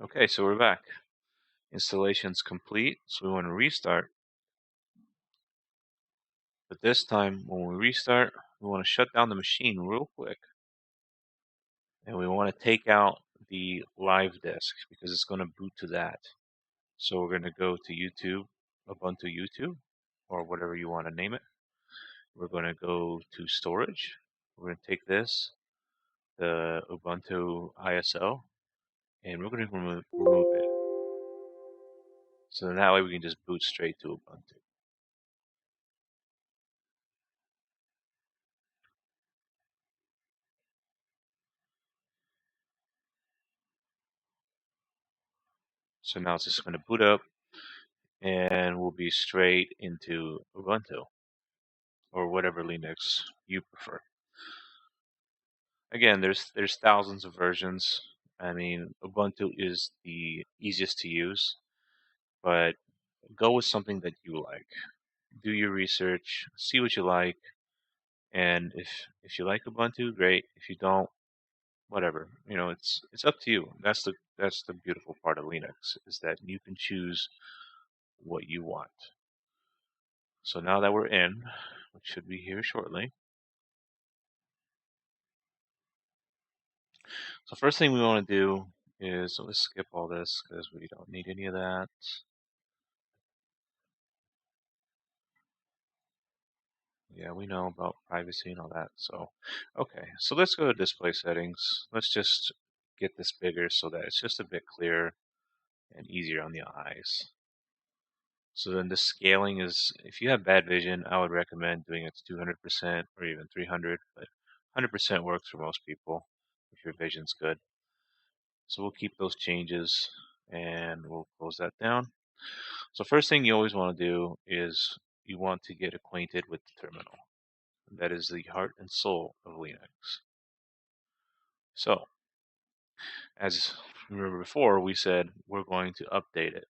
Okay, so we're back. Installation's complete, so we want to restart. But this time, when we restart, we want to shut down the machine real quick. And we want to take out the live disk because it's going to boot to that. So we're going to go to YouTube, Ubuntu YouTube, or whatever you want to name it. We're going to go to storage. We're going to take this, the Ubuntu ISO, and we're going to remove it. So then that way we can just boot straight to Ubuntu. So now it's just going to boot up and we'll be straight into Ubuntu or whatever Linux you prefer. Again, there's thousands of versions. I mean, Ubuntu is the easiest to use, but go with something that you like. Do your research, see what you like, and if you like Ubuntu, great. If you don't, whatever. You know, it's up to you. That's the beautiful part of Linux is that you can choose what you want. So now that we're in, which should be here shortly. So first thing we want to do is, so let's skip all this because we don't need any of that. Yeah, we know about privacy and all that. So, okay, so let's go to display settings. Let's just get this bigger so that it's just a bit clearer and easier on the eyes. So then the scaling is, if you have bad vision, I would recommend doing it to 200% or even 300, but 100% works for most people if your vision's good. So we'll keep those changes and we'll close that down. So first thing you always want to do is you want to get acquainted with the terminal. That is the heart and soul of Linux. So, as you remember before, we said we're going to update it.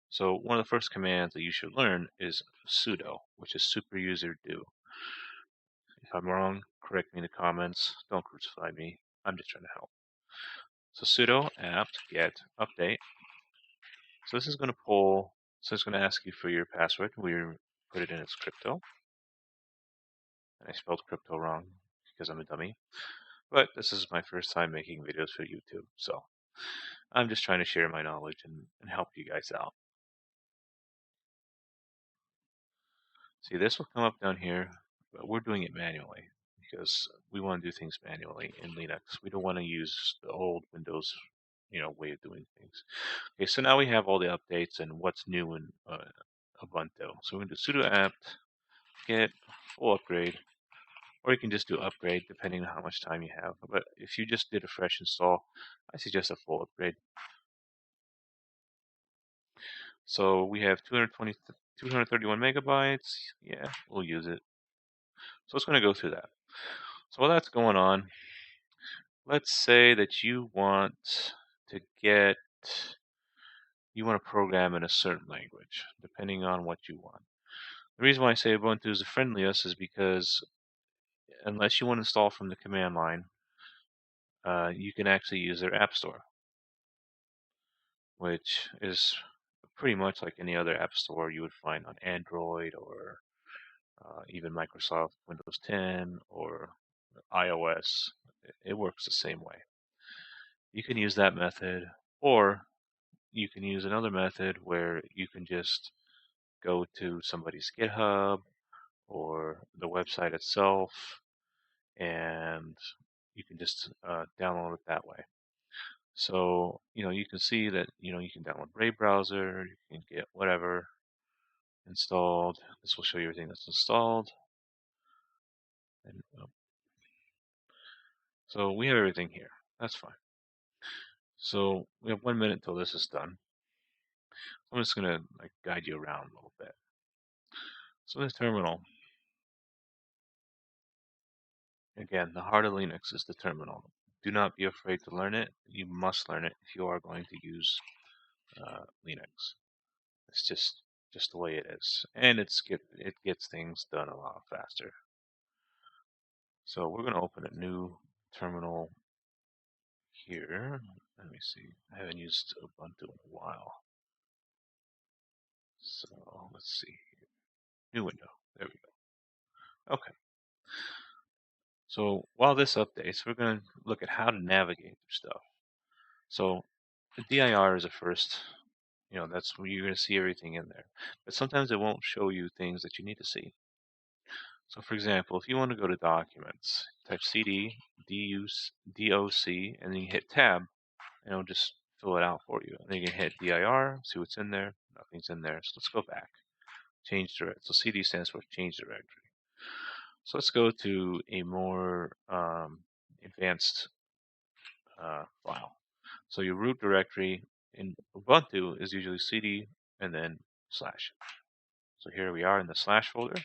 So one of the first commands that you should learn is sudo, which is super user do. If I'm wrong, correct me in the comments. Don't crucify me. I'm just trying to help. So sudo apt get update. So this is going to pull, so it's going to ask you for your password. We put it in as crypto. And I spelled crypto wrong because I'm a dummy. But this is my first time making videos for YouTube, so I'm just trying to share my knowledge and help you guys out. See, this will come up down here, but we're doing it manually because we want to do things manually in Linux. We don't want to use the old Windows, way of doing things. Okay, so now we have all the updates and what's new in Ubuntu. So we're going to do sudo apt get full upgrade, or you can just do upgrade depending on how much time you have. But if you just did a fresh install, I suggest a full upgrade. So we have 231 megabytes. Yeah, we'll use it. So it's going to go through that. So while that's going on, let's say that you want to program in a certain language, depending on what you want. The reason why I say Ubuntu is the friendliest is because unless you want to install from the command line, you can actually use their app store, which is pretty much like any other app store you would find on Android or even Microsoft Windows 10 or iOS. It works the same way. You can use that method, or you can use another method where you can just go to somebody's GitHub or the website itself, and you can just download it that way. So, you can see that, you can download Brave browser, you can get whatever installed. This will show you everything that's installed. And so we have everything here. That's fine. So we have 1 minute until this is done. I'm just going to guide you around a little bit. So this terminal, again, the heart of Linux is the terminal. Do not be afraid to learn it. You must learn it if you are going to use Linux. It's just the way it is, and it gets things done a lot faster. So we're going to open a new terminal here. Let me see. I haven't used Ubuntu in a while. So let's see. New window. There we go. Okay. So while this updates, we're going to look at how to navigate through stuff. So the dir is the first, that's where you're going to see everything in there. But sometimes it won't show you things that you need to see. So for example, if you want to go to documents, type cd doc, and then you hit tab, and it'll just fill it out for you. And then you can hit dir, see what's in there. Nothing's in there. So let's go back. Change directory. So cd stands for change directory. So let's go to a more advanced file. So your root directory in Ubuntu is usually cd and then slash. So here we are in the slash folder.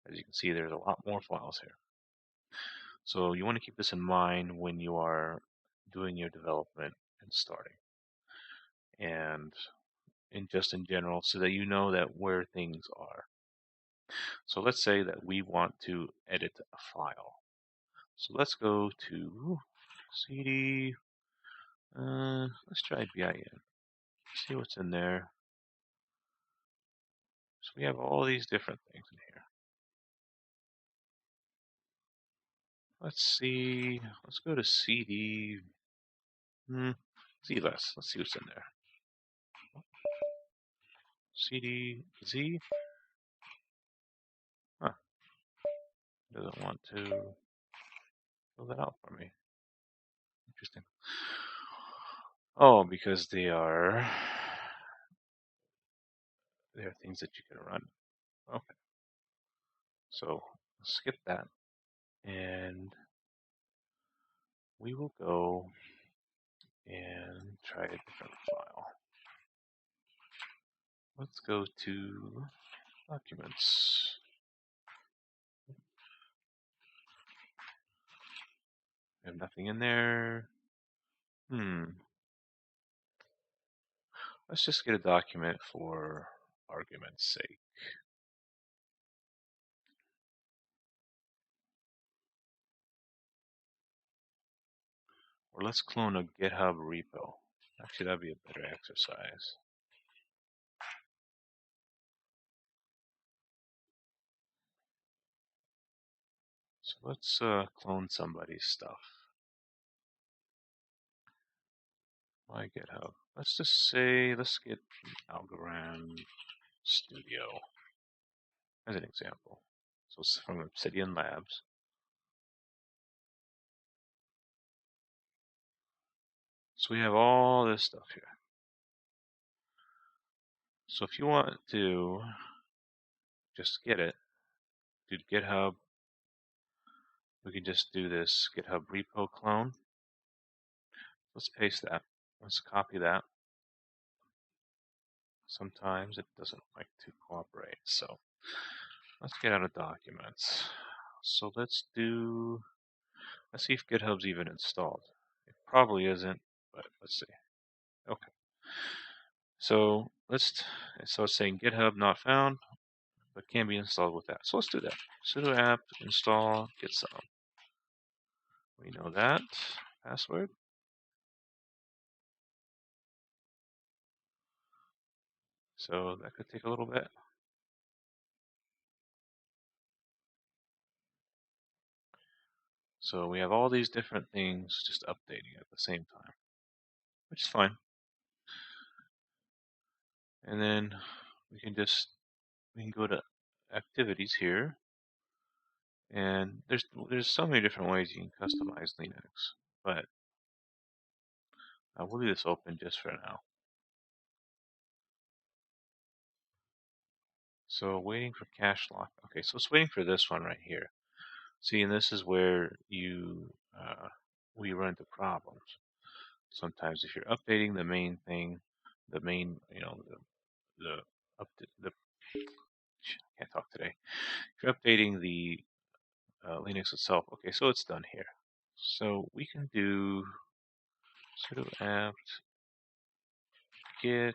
As you can see, there's a lot more files here. So you want to keep this in mind when you are doing your development and starting. And just in general, so that you know that where things are. So let's say that we want to edit a file. So let's go to cd, let's try bin, see what's in there. So we have all these different things in here. Let's see, let's go to cd, zless, let's see what's in there. cd z, huh, doesn't want to fill that out for me. Interesting. Oh, because they are things that you can run. Okay. So skip that, and we will go and try a different file. Let's go to documents. We have nothing in there. Let's just get a document for argument's sake. Or let's clone a GitHub repo. Actually, that'd be a better exercise. So let's clone somebody's stuff. My GitHub. Let's just say, let's get Algorand Studio as an example. So it's from Obsidian Labs. So we have all this stuff here. So if you want to just get it, do GitHub. We can just do this GitHub repo clone. Let's paste that. Let's copy that. Sometimes it doesn't like to cooperate. So let's get out of documents. So let's see if GitHub's even installed. It probably isn't, but let's see. Okay. So it's saying GitHub not found, but can be installed with that. So let's do that. Sudo apt install gitsum. We know that password. So that could take a little bit. So we have all these different things just updating at the same time, which is fine. And then we can go to activities here, and there's so many different ways you can customize Linux, but we'll leave this open just for now. So waiting for cache lock. Okay, so it's waiting for this one right here. See, and this is where we run into problems. Sometimes if you're updating the main thing, the main, the can't talk today. If you're updating the Linux itself, okay, so it's done here. So we can do sudo apt get.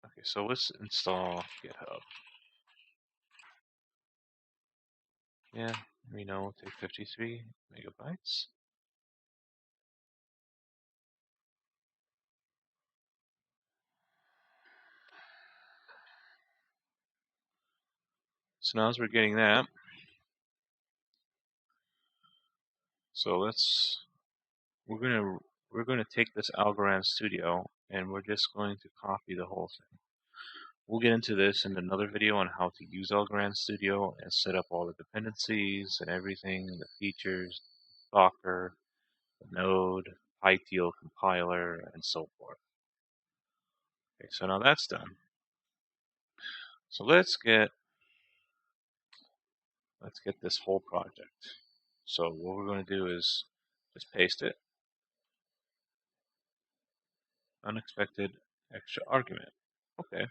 Okay, so let's install GitHub. Yeah, we know it'll take 53 megabytes. So now as we're getting that, so we're gonna take this Algorand Studio and we're just going to copy the whole thing. We'll get into this in another video on how to use Algorand Studio and set up all the dependencies and everything, the features, Docker, the node, ITIL compiler, and so forth. Okay, so now that's done. So let's get this whole project. So what we're going to do is just paste it. Unexpected extra argument. Okay.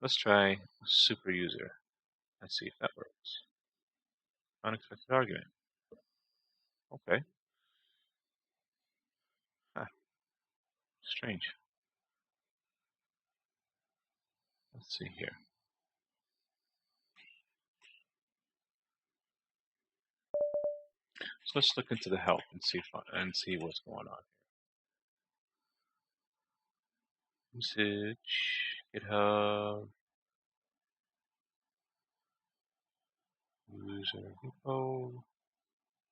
Let's try super user and see if that works. Unexpected argument. Okay. Huh. Strange. Let's see here. So let's look into the help and see what's going on. Usage, GitHub, user repo.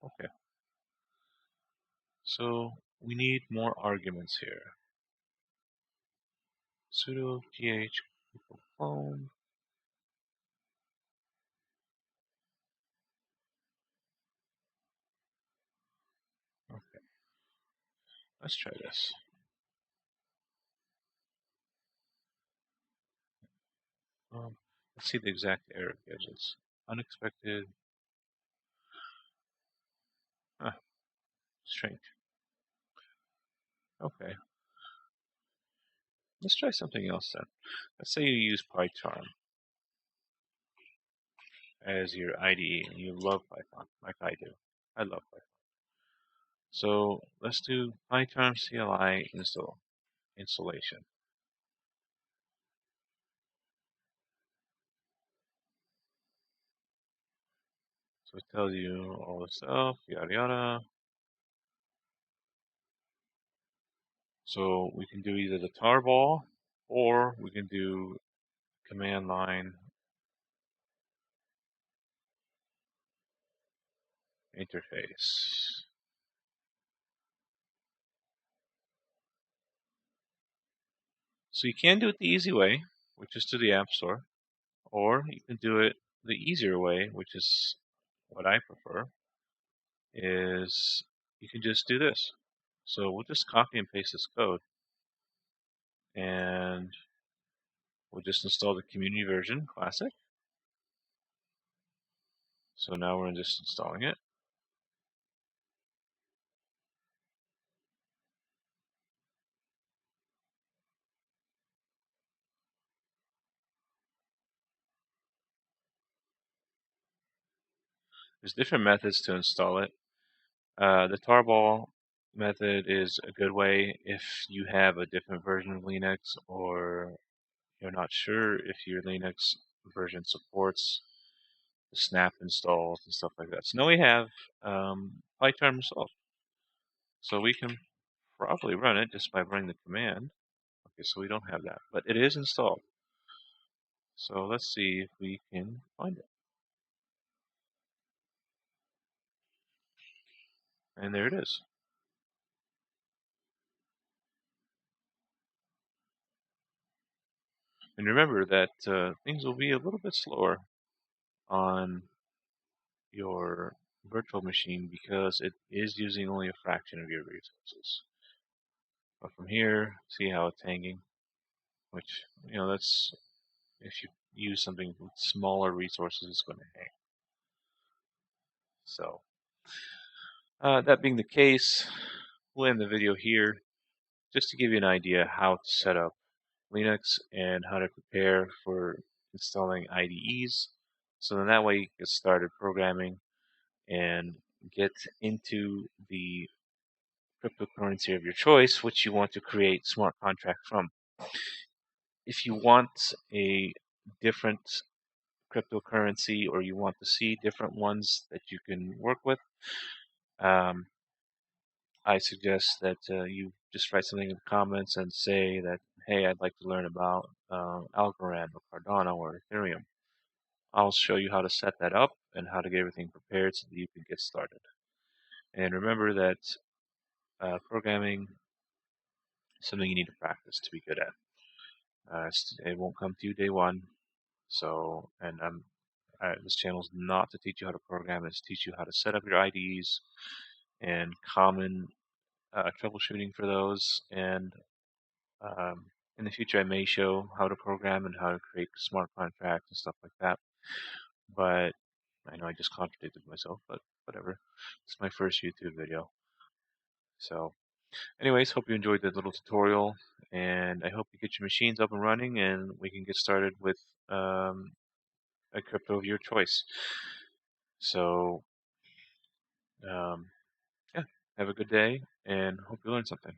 Okay. So we need more arguments here. Sudo gh clone. Okay. Let's try this. Let's see the exact error it gives us. Unexpected. Ah, strange. Okay. Let's try something else then. Let's say you use PyCharm as your IDE and you love Python, like I do. I love Python. So let's do PyCharm CLI installation. So it tells you all the stuff, yada yada. So we can do either the tarball or we can do command line interface. So you can do it the easy way, which is to the App Store, or you can do it the easier way, which is what I prefer, is you can just do this. So we'll just copy and paste this code, and we'll just install the community version, Classic. So now we're just installing it. There's different methods to install it. The tarball method is a good way if you have a different version of Linux or you're not sure if your Linux version supports the snap installs and stuff like that. So now we have PyCharm installed. So we can probably run it just by running the command. Okay, so we don't have that, but it is installed. So let's see if we can find it. And there it is. And remember that things will be a little bit slower on your virtual machine because it is using only a fraction of your resources. But from here, see how it's hanging, which, that's, if you use something with smaller resources, it's going to hang. So, that being the case, we'll end the video here just to give you an idea how to set up Linux and how to prepare for installing IDEs. So then that way you get started programming and get into the cryptocurrency of your choice, which you want to create smart contract from. If you want a different cryptocurrency or you want to see different ones that you can work with, I suggest that you just write something in the comments and say that, hey, I'd like to learn about Algorand or Cardano or Ethereum. I'll show you how to set that up and how to get everything prepared so that you can get started. And remember that programming is something you need to practice to be good at. It won't come to you day one. So, and this channel is not to teach you how to program. It's to teach you how to set up your IDEs and common troubleshooting for those. And in the future, I may show how to program and how to create smart contracts and stuff like that. But I know I just contradicted myself, but whatever. It's my first YouTube video. So anyways, hope you enjoyed the little tutorial, and I hope you get your machines up and running and we can get started with a crypto of your choice. So um, yeah, have a good day and hope you learned something.